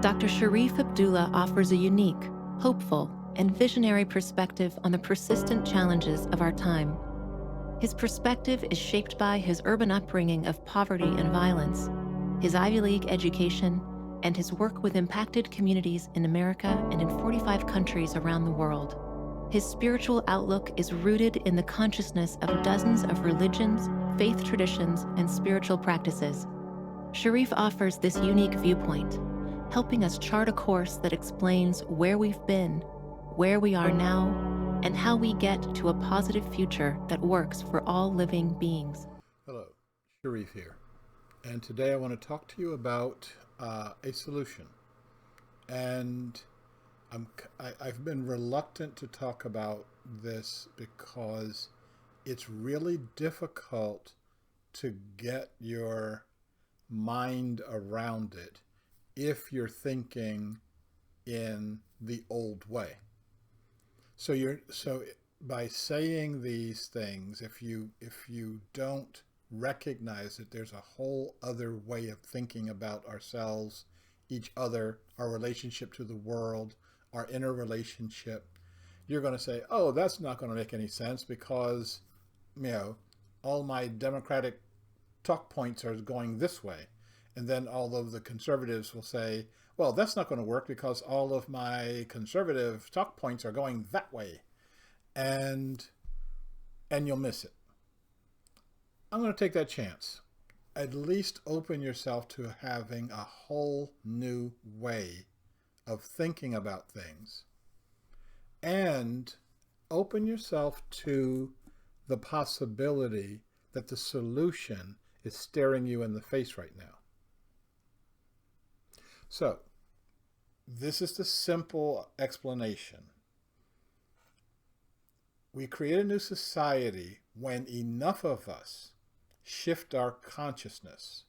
Dr. Sharif Abdullah offers a unique, hopeful, and visionary perspective on the persistent challenges of our time. His perspective is shaped by his urban upbringing of poverty and violence, his Ivy League education, and his work with impacted communities in America and in 45 countries around the world. His spiritual outlook is rooted in the consciousness of dozens of religions, faith traditions, and spiritual practices. Sharif offers this unique viewpoint, helping us chart a course that explains where we've been, where we are now, and how we get to a positive future that works for all living beings. Hello, Sharif here, and today I want to talk to you about a solution. And I've been reluctant to talk about this because it's really difficult to get your mind around it if you're thinking in the old way. So by saying these things, if you don't recognize that there's a whole other way of thinking about ourselves, each other, our relationship to the world, our interrelationship, you're going to say, oh, that's not going to make any sense because, all my democratic talk points are going this way. And then all of the conservatives will say, well, that's not going to work because all of my conservative talk points are going that way. And you'll miss it. I'm going to take that chance. At least open yourself to having a whole new way of thinking about things. And open yourself to the possibility that the solution is staring you in the face right now. So, this is the simple explanation. We create a new society when enough of us shift our consciousness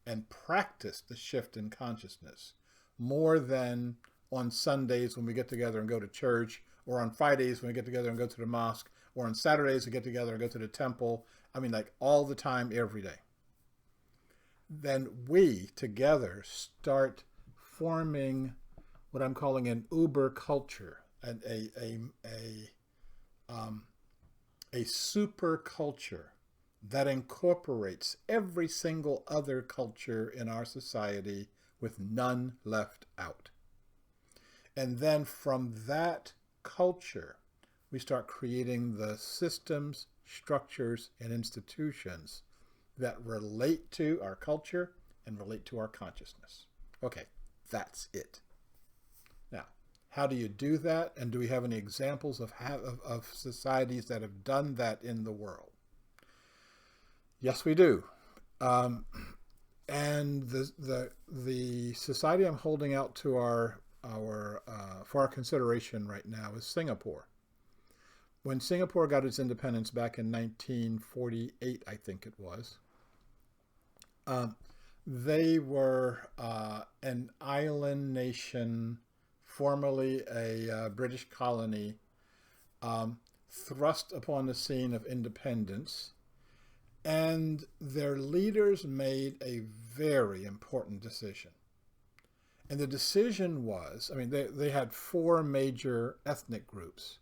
and practice the shift in consciousness more than on Sundays when we get together and go to church, or on Fridays when we get together and go to the mosque, or on Saturdays we get together and go to the temple. Like all the time, every day. Then we together start forming what I'm calling an uber culture, and a super culture that incorporates every single other culture in our society with none left out. And then from that culture, we start creating the systems, structures, and institutions that relate to our culture and relate to our consciousness. Okay, that's it. Now, how do you do that? And do we have any examples of societies that have done that in the world? Yes, we do. And the society I'm holding out to for our consideration right now is Singapore. When Singapore got its independence back in 1948, I think it was, they were an island nation, formerly a British colony, thrust upon the scene of independence. And their leaders made a very important decision. And the decision was, they had four major ethnic groups.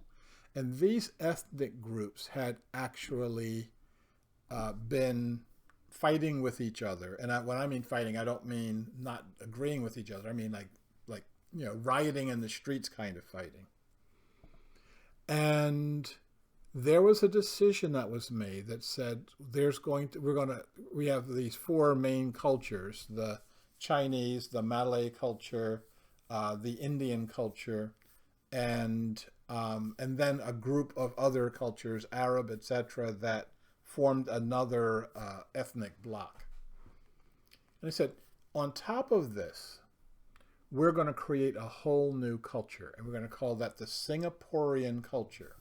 And these ethnic groups had actually been fighting with each other. And when I mean fighting, I don't mean not agreeing with each other. I mean like rioting in the streets kind of fighting. And there was a decision that was made that said we have these four main cultures: the Chinese, the Malay culture, the Indian culture, and then a group of other cultures, Arab, etc., that formed another ethnic bloc. And I said, on top of this, we're going to create a whole new culture, and we're going to call that the Singaporean culture.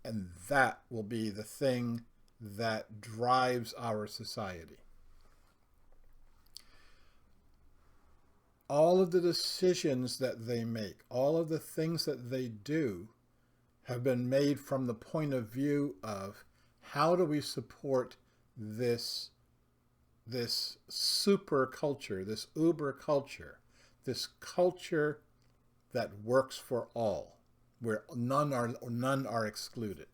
And that will be the thing that drives our society. All of the decisions that they make, all of the things that they do have been made from the point of view of how do we support this super culture, this uber culture this culture that works for all, where none are excluded.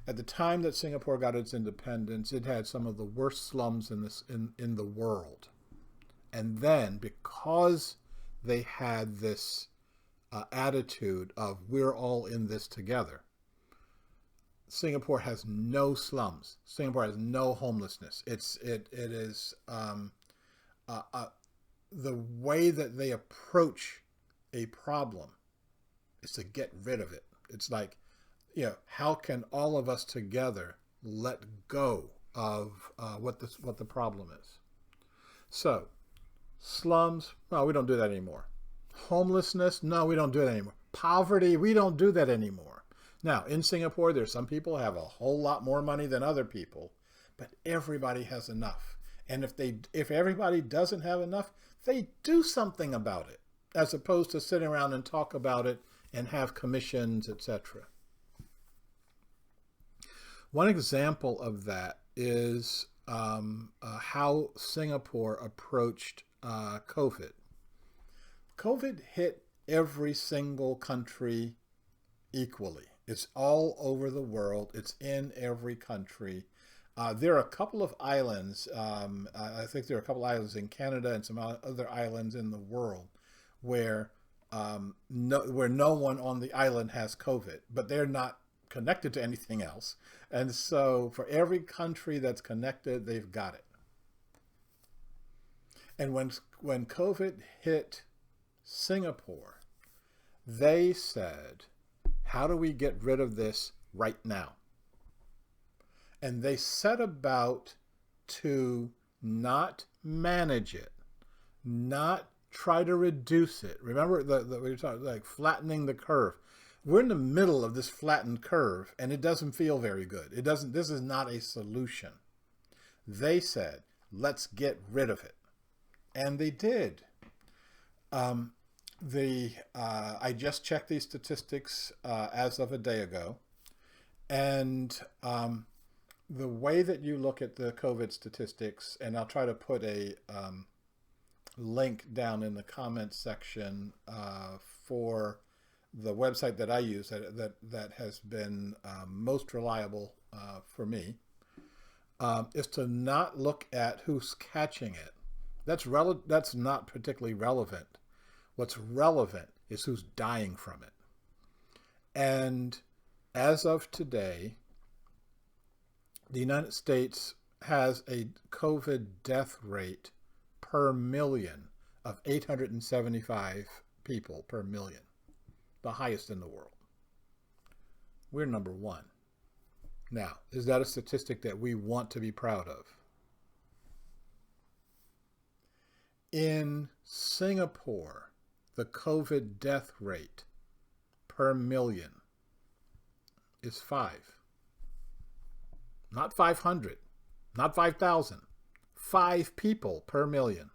At the time that Singapore got its independence, it had some of the worst slums in the world. And then, because they had this attitude of we're all in this together, Singapore has no slums. Singapore has no homelessness. It is the way that they approach a problem is to get rid of it. It's like, how can all of us together let go of what the problem is? So, slums, no, we don't do that anymore. Homelessness, no, we don't do that anymore. Poverty, we don't do that anymore. Now, in Singapore, there's some people who have a whole lot more money than other people, but everybody has enough. And if everybody doesn't have enough, they do something about it, as opposed to sitting around and talk about it and have commissions, etc. One example of that is how Singapore approached COVID. COVID hit every single country equally. It's all over the world. It's in every country. There are a couple of islands, I think there are a couple of islands in Canada and some other islands in the world where no one on the island has COVID, but they're not connected to anything else. And so for every country that's connected, they've got it. And when COVID hit Singapore, they said, how do we get rid of this right now? And they set about to not manage it, not try to reduce it. Remember we were talking like flattening the curve. We're in the middle of this flattened curve, and it doesn't feel very good. This is not a solution. They said, let's get rid of it. And they did. I just checked these statistics as of a day ago. And the way that you look at the COVID statistics, and I'll try to put a link down in the comments section for the website that I use that has been most reliable for me, is to not look at who's catching it. That's not particularly relevant. What's relevant is who's dying from it. And as of today, the United States has a COVID death rate per million of 875 people per million, the highest in the world. We're number one. Now, is that a statistic that we want to be proud of? In Singapore, the COVID death rate per million is 5. Not 500, not 5,000, 5 people per million.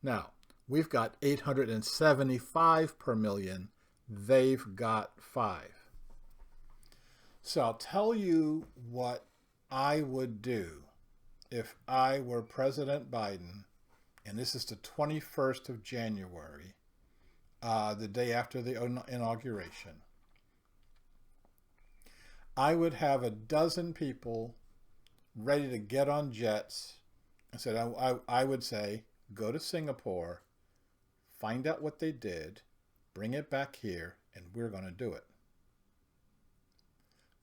Now, we've got 875 per million. They've got 5. So I'll tell you what I would do if I were President Biden, and this is the 21st of January, the day after the inauguration. I would have a dozen people ready to get on jets and said, I would say, go to Singapore, find out what they did, bring it back here, and we're going to do it.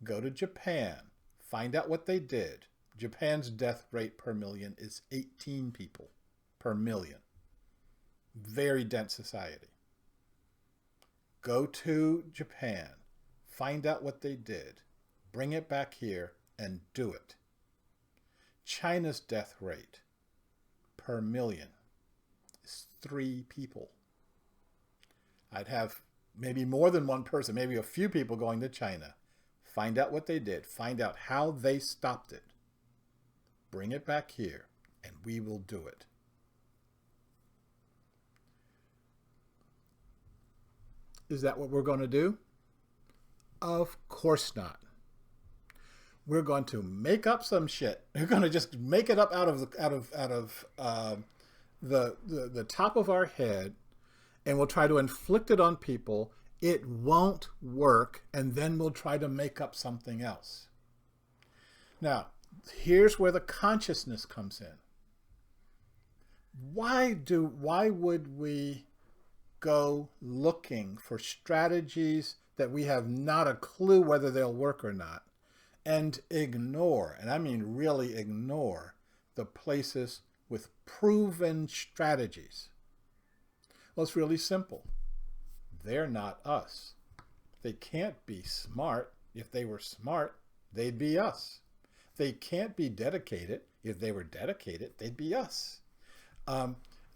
Go to Japan, find out what they did. Japan's death rate per million is 18 people per million. Very dense society. Go to Japan, find out what they did, bring it back here, and do it. China's death rate per million is 3 people. I'd have maybe more than one person, maybe a few people going to China. Find out what they did. Find out how they stopped it. Bring it back here, and we will do it. Is that what we're going to do? Of course not. We're going to make up some shit. We're going to just make it up out of the top of our head and we'll try to inflict it on people. It won't work, and then we'll try to make up something else. Now, here's where the consciousness comes in. Why would we go looking for strategies that we have not a clue whether they'll work or not, and ignore, and I mean really ignore, the places with proven strategies? Well, it's really simple. They're not us. They can't be smart. If they were smart, they'd be us. They can't be dedicated. If they were dedicated, they'd be us.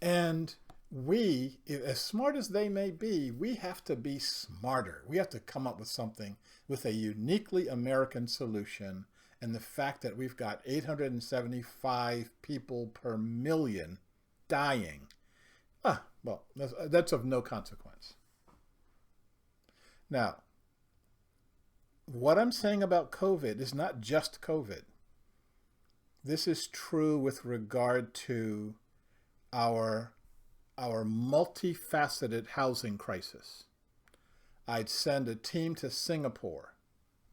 And we, as smart as they may be, we have to be smarter. We have to come up with something with a uniquely American solution. And the fact that we've got 875 people per million dying, well, that's of no consequence. Now, what I'm saying about COVID is not just COVID. This is true with regard to our multifaceted housing crisis. I'd send a team to Singapore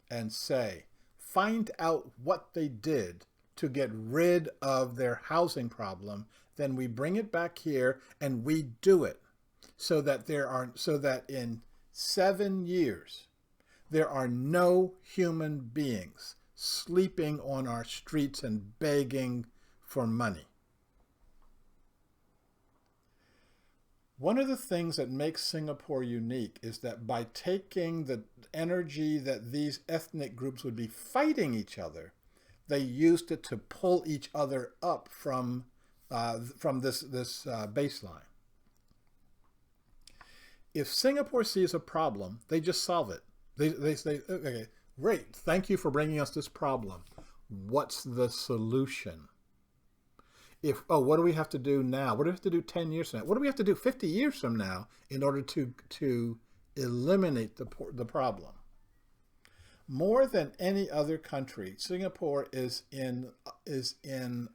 and say, find out what they did to get rid of their housing problem, then we bring it back here and we do it so that in 7 years there are no human beings sleeping on our streets and begging for money. One of the things that makes Singapore unique is that by taking the energy that these ethnic groups would be fighting each other, they used it to pull each other up from this baseline. If Singapore sees a problem, they just solve it. They say, okay, great, thank you for bringing us this problem. What's the solution? What do we have to do now? What do we have to do 10 years from now? What do we have to do 50 years from now in order to eliminate the problem? More than any other country, Singapore is in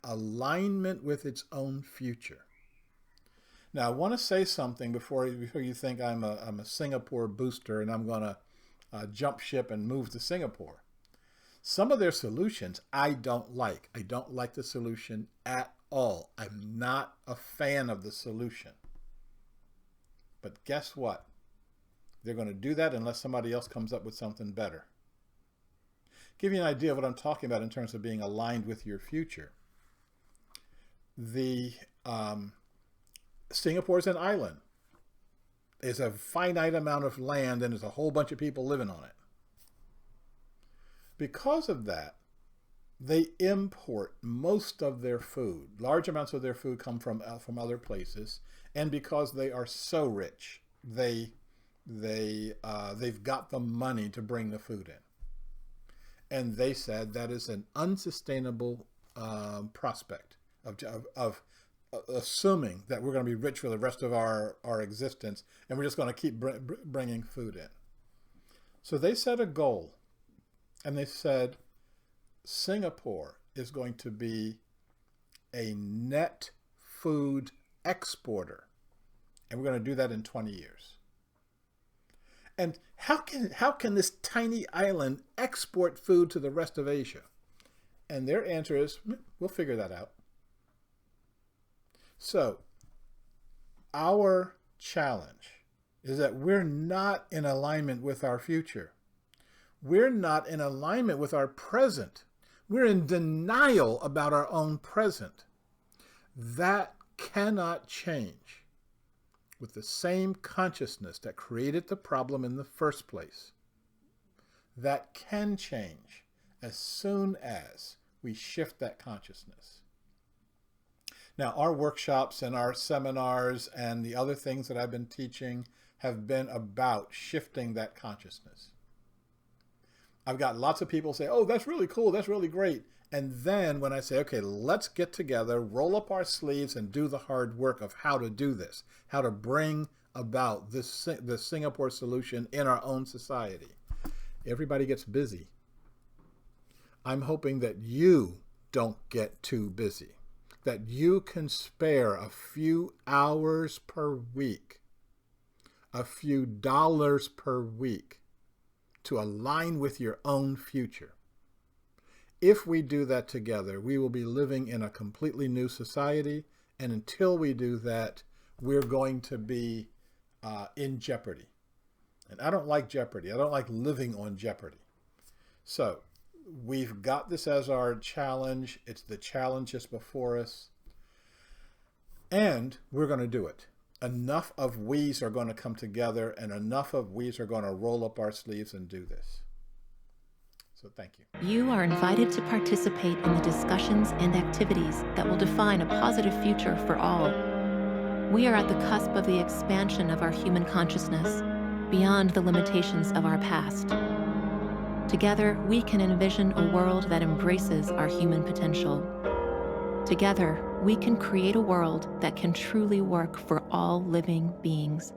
alignment with its own future. Now, I want to say something before you think I'm a Singapore booster and I'm going to jump ship and move to Singapore. Some of their solutions I don't like. I don't like the solution at all. I'm not a fan of the solution. But guess what? They're going to do that unless somebody else comes up with something better. Give you an idea of what I'm talking about in terms of being aligned with your future. Singapore is an island. There's a finite amount of land and there's a whole bunch of people living on it. Because of that, they import most of their food. Large amounts of their food come from other places, and because they are so rich, they've got the money to bring the food in. And they said that is an unsustainable prospect of assuming that we're going to be rich for the rest of our existence, and we're just going to keep bringing food in. So they set a goal, and they said Singapore is going to be a net food exporter, and we're going to do that in 20 years. And how can this tiny island export food to the rest of Asia? And their answer is, we'll figure that out. So our challenge is that we're not in alignment with our future. We're not in alignment with our present. We're in denial about our own present. That cannot change with the same consciousness that created the problem in the first place. That can change as soon as we shift that consciousness. Now, our workshops and our seminars and the other things that I've been teaching have been about shifting that consciousness. I've got lots of people say, oh, that's really cool, that's really great. And then when I say, okay, let's get together, roll up our sleeves and do the hard work of how to do this, how to bring about the Singapore solution in our own society, everybody gets busy. I'm hoping that you don't get too busy, that you can spare a few hours per week, a few dollars per week to align with your own future. If we do that together, we will be living in a completely new society. And until we do that, we're going to be in jeopardy. And I don't like jeopardy. I don't like living on jeopardy. So we've got this as our challenge. It's the challenge just before us. And we're going to do it. Enough of we's are going to come together, and enough of we's are going to roll up our sleeves and do this. So thank you. You are invited to participate in the discussions and activities that will define a positive future for all. We are at the cusp of the expansion of our human consciousness, beyond the limitations of our past. Together, we can envision a world that embraces our human potential. Together, we can create a world that can truly work for all living beings.